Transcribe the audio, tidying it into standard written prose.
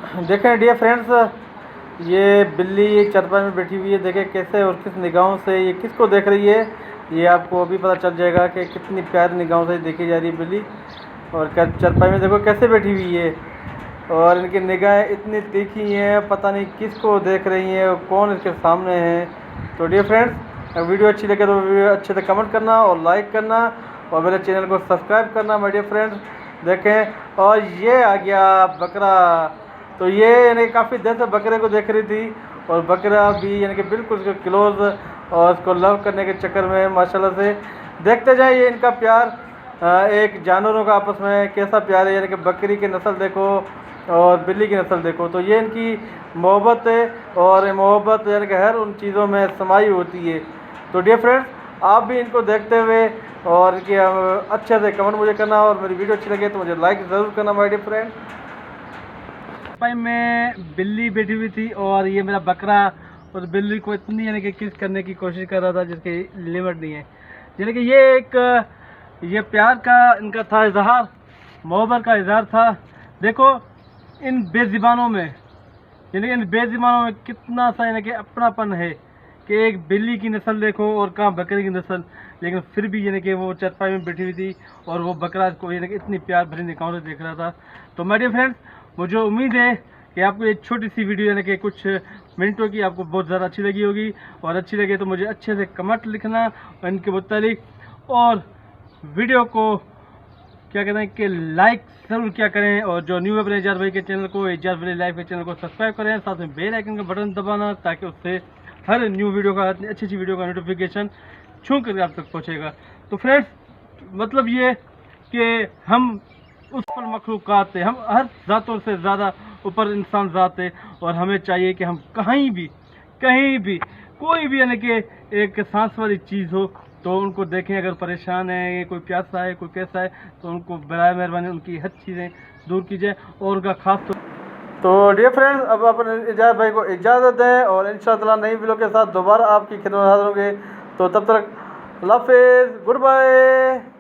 देखें dear friends, ये बिल्ली चारपाई में बैठी हुई है। देखें कैसे और किस निगाहों से ये किसको देख रही है। ये आपको अभी पता चल जाएगा कि कितनी प्यारी निगाहों से देखी जा रही है बिल्ली। और चारपाई में देखो कैसे बैठी हुई है और इनकी निगाहें इतनी तीखी हैं, पता नहीं किसको देख रही हैं और कौन इसके सामने है। तो डियर फ्रेंड्स, वीडियो अच्छी लगे तो वीडियो अच्छे से कमेंट करना और लाइक करना और मेरे चैनल को सब्सक्राइब करना माय डियर फ्रेंड्स। देखें, और ये आ गया बकरा। तो ये यानी काफ़ी देर से बकरे को देख रही थी और बकरा भी यानी कि बिल्कुल उसको क्लोज और उसको लव करने के चक्कर में माशाल्लाह से देखते जाए ये इनका प्यार। एक जानवरों का आपस में कैसा प्यार है, यानी कि बकरी की नस्ल देखो और बिल्ली की नस्ल देखो। तो ये इनकी मोहब्बत है और मोहब्बत यानी कि हर उन चीज़ों में समाई होती है। तो डियर फ्रेंड्स, आप भी इनको देखते हुए और इनकी अच्छे से कमेंट मुझे करना और मेरी वीडियो अच्छी लगे तो मुझे लाइक ज़रूर करना माय डियर फ्रेंड। भाई मैं बिल्ली बैठी हुई थी और ये मेरा बकरा उस बिल्ली को इतनी यानी कि किस करने की कोशिश कर रहा था जिसकी लिमिट नहीं है। यानी कि ये प्यार का इनका था इजहार, मोहब्बत का इजहार था। देखो इन बेज़ुबानों में, यानी कि इन बेज़ुबानों में कितना सा यानी कि अपनापन है कि एक बिल्ली की नस्ल देखो और कहाँ बकरी की नस्ल, लेकिन फिर भी यानी कि वो चारपाई में बैठी हुई थी और वो बकरा को यानी कि इतनी प्यार भरी निगाहों से देख रहा था। तो माय डियर फ्रेंड्स, मुझे उम्मीद है कि आपको एक छोटी सी वीडियो यानी कि कुछ मिनटों की आपको बहुत ज़्यादा अच्छी लगी होगी। और अच्छी लगे तो मुझे अच्छे से कमेंट लिखना और इनके मुतालिक, और वीडियो को क्या कहते हैं कि लाइक ज़रूर क्या करें। और जो न्यू है एजाज भाई के चैनल को, एजाज भाई लाइफ के चैनल को सब्सक्राइब करें, साथ में बेल आइकन का बटन दबाना ताकि उससे हर न्यू वीडियो का, अच्छी अच्छी वीडियो का नोटिफिकेशन छू कर आप तक पहुँचेगा। तो फ्रेंड्स, मतलब ये कि हम उस पर मखलूक़ात है, हम हर ज़ातों से ज़्यादा ऊपर इंसान ज़ात है और हमें चाहिए कि हम कहीं भी कोई भी यानी कि एक सांस वाली चीज़ हो तो उनको देखें। अगर परेशान है, कोई प्यासा है, कोई कैसा है, तो उनको बराए मेहरबानी उनकी हर चीज़ें दूर कीजिए और उनका खास तो डियर फ्रेंड्स, अब अपने एजाज भाई को इजाज़त दें और इंशाअल्लाह नई वीडियो के साथ दोबारा आपकी खिदमत हाज़िर होंगे। तो तब तक अल्लाह हाफ़िज़, गुड बाय।